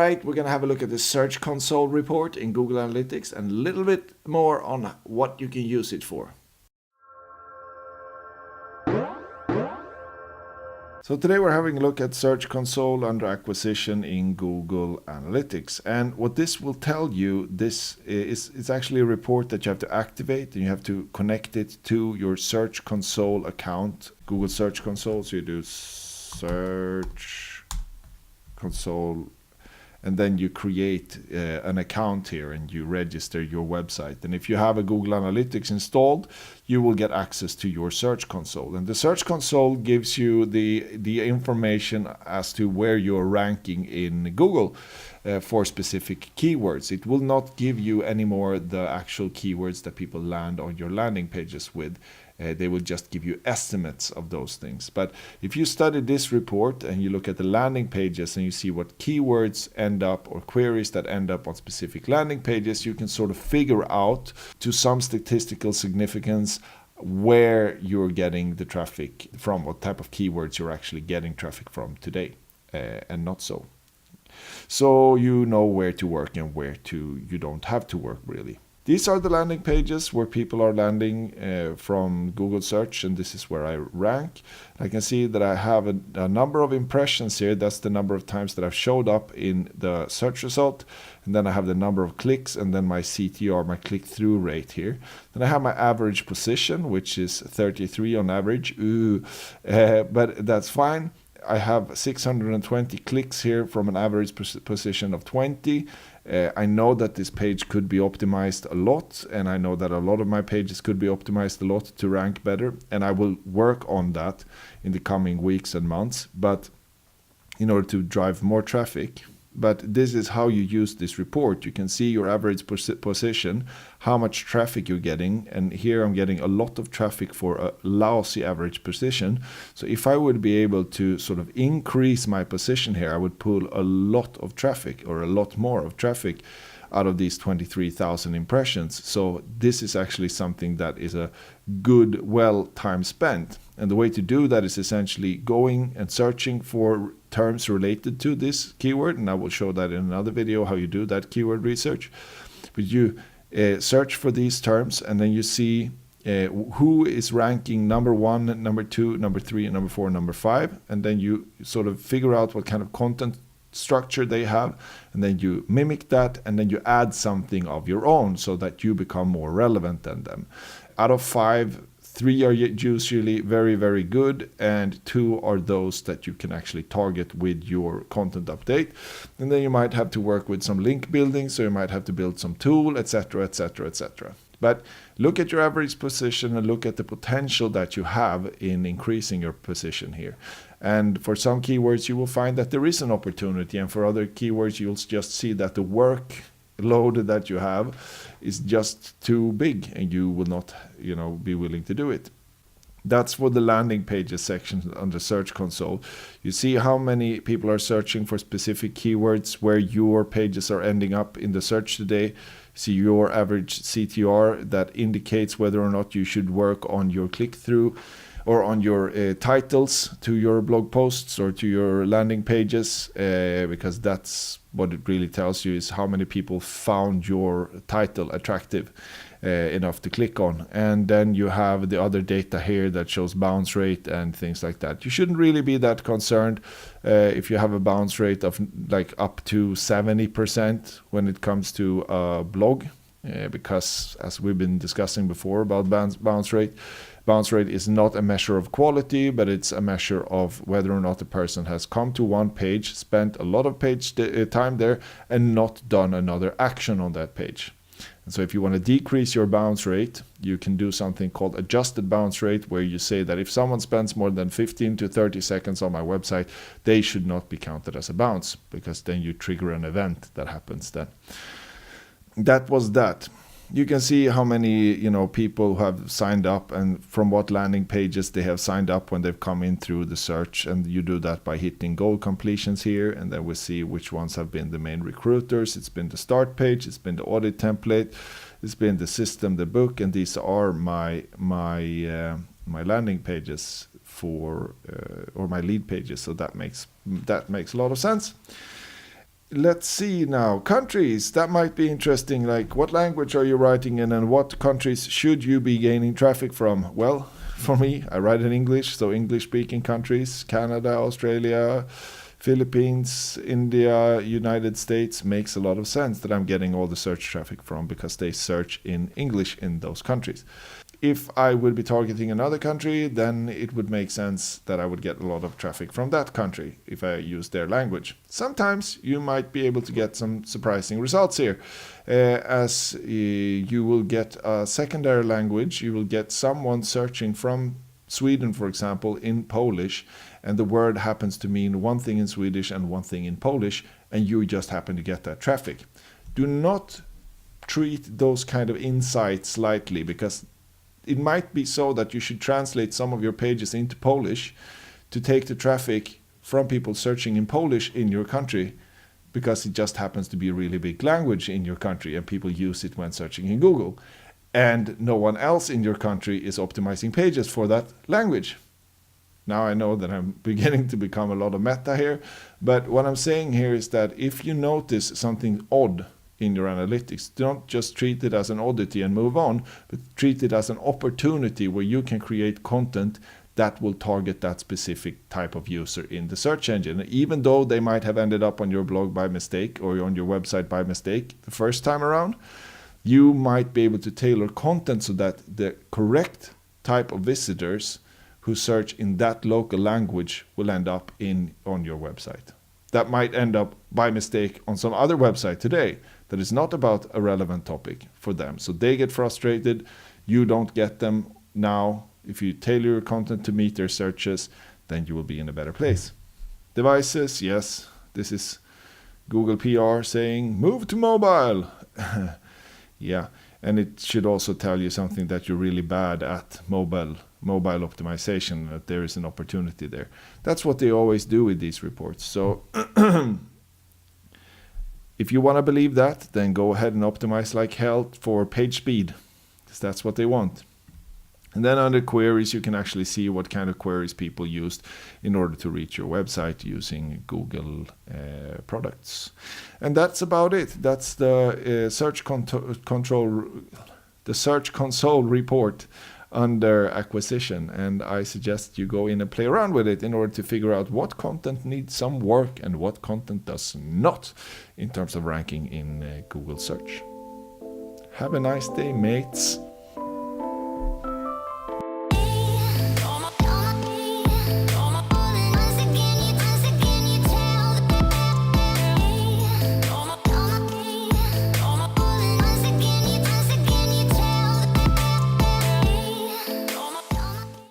right, we're going to have a look at the Search Console report in Google Analytics and a little bit more on what you can use it for. So today we're having a look at Search Console under acquisition in Google Analytics. And what this will tell you, it's actually a report that you have to activate and you have to connect it to your Search Console account, Google Search Console. So you do Search Console and then you create an account here and you register your website. And if you have a Google Analytics installed, you will get access to your Search Console. And the Search Console gives you the information as to where you're ranking in Google for specific keywords. It will not give you anymore the actual keywords that people land on your landing pages with. They will just give you estimates of those things. But if you study this report and you look at the landing pages and you see what keywords end up or queries that end up on specific landing pages, you can sort of figure out to some statistical significance where you're getting the traffic from, what type of keywords you're actually getting traffic from today, and not so. So you know where to work and where you don't have to work really. These are the landing pages where people are landing from Google search, and this is where I rank. I can see that I have a number of impressions here. That's the number of times that I've showed up in the search result. And then I have the number of clicks and then my CTR, my click-through rate here. Then I have my average position, which is 33 on average. But that's fine. I have 620 clicks here from an average position of 20. I know that this page could be optimized a lot, and I know that a lot of my pages could be optimized a lot to rank better, and I will work on that in the coming weeks and months, but in order to drive more traffic. But this is how you use this report. You can see your average position, how much traffic you're getting. And here I'm getting a lot of traffic for a lousy average position. So if I would be able to sort of increase my position here, I would pull a lot of traffic or a lot more of traffic out of these 23,000 impressions. So this is actually something that is a good, well time spent. And the way to do that is essentially going and searching for terms related to this keyword. And I will show that in another video, how you do that keyword research. But you search for these terms and then you see who is ranking number 1, number 2, number 3, and number 4, number 5. And then you sort of figure out what kind of content structure they have, and then you mimic that, and then you add something of your own so that you become more relevant than them. Out of 5, 3 are usually very, very good, and 2 are those that you can actually target with your content update. And then you might have to work with some link building, so you might have to build some tool, etc., etc., etc. But look at your average position and look at the potential that you have in increasing your position here. And for some keywords, you will find that there is an opportunity. And for other keywords, you'll just see that the workload that you have is just too big and you will not, be willing to do it. That's for the landing pages section under Search Console. You see how many people are searching for specific keywords, where your pages are ending up in the search today. See your average CTR that indicates whether or not you should work on your click-through or on your titles to your blog posts or to your landing pages, because that's what it really tells you, is how many people found your title attractive enough to click on. And then you have the other data here that shows bounce rate and things like that. You shouldn't really be that concerned if you have a bounce rate of like up to 70% when it comes to a blog, because as we've been discussing before about bounce rate is not a measure of quality, but it's a measure of whether or not the person has come to one page, spent a lot of time there, and not done another action on that page. And so if you want to decrease your bounce rate, you can do something called adjusted bounce rate, where you say that if someone spends more than 15 to 30 seconds on my website, they should not be counted as a bounce, because then you trigger an event that happens then. That was that. You can see how many people have signed up and from what landing pages they have signed up when they've come in through the search, and you do that by hitting goal completions here, and then we see which ones have been the main recruiters. It's been the start page, it's been the audit template, it's been the system, the book, and these are my landing pages for or my lead pages. So that makes a lot of sense. let's see now. Countries, that might be interesting. Like, what language are you writing in and what countries should you be gaining traffic from? Well, for me, I write in English, so English speaking countries, Canada, Australia, Philippines, India, United States makes a lot of sense that I'm getting all the search traffic from because they search in English in those countries. If I would be targeting another country, then it would make sense that I would get a lot of traffic from that country if I use their language. Sometimes you might be able to get some surprising results here. As you will get a secondary language, you will get someone searching from Sweden, for example, in Polish, and the word happens to mean one thing in Swedish and one thing in Polish, and you just happen to get that traffic. Do not treat those kind of insights lightly, because it might be so that you should translate some of your pages into Polish to take the traffic from people searching in Polish in your country, because it just happens to be a really big language in your country and people use it when searching in Google. And no one else in your country is optimizing pages for that language. Now I know that I'm beginning to become a lot of meta here, but what I'm saying here is that if you notice something odd in your analytics, don't just treat it as an oddity and move on, but treat it as an opportunity where you can create content that will target that specific type of user in the search engine. Even though they might have ended up on your blog by mistake or on your website by mistake the first time around, you might be able to tailor content so that the correct type of visitors who search in that local language will end up on your website. That might end up by mistake on some other website today that is not about a relevant topic for them. So they get frustrated, you don't get them. Now, if you tailor your content to meet their searches, then you will be in a better place. Devices, yes, this is Google PR saying, move to mobile. Yeah, and it should also tell you something that you're really bad at mobile optimization, that there is an opportunity there. That's what they always do with these reports. So if you want to believe that, then go ahead and optimize like hell for page speed, because that's what they want. And then under queries, you can actually see what kind of queries people used in order to reach your website using Google products. And that's about it. That's the Search Console report under acquisition. And I suggest you go in and play around with it in order to figure out what content needs some work and what content does not in terms of ranking in Google search. Have a nice day, mates.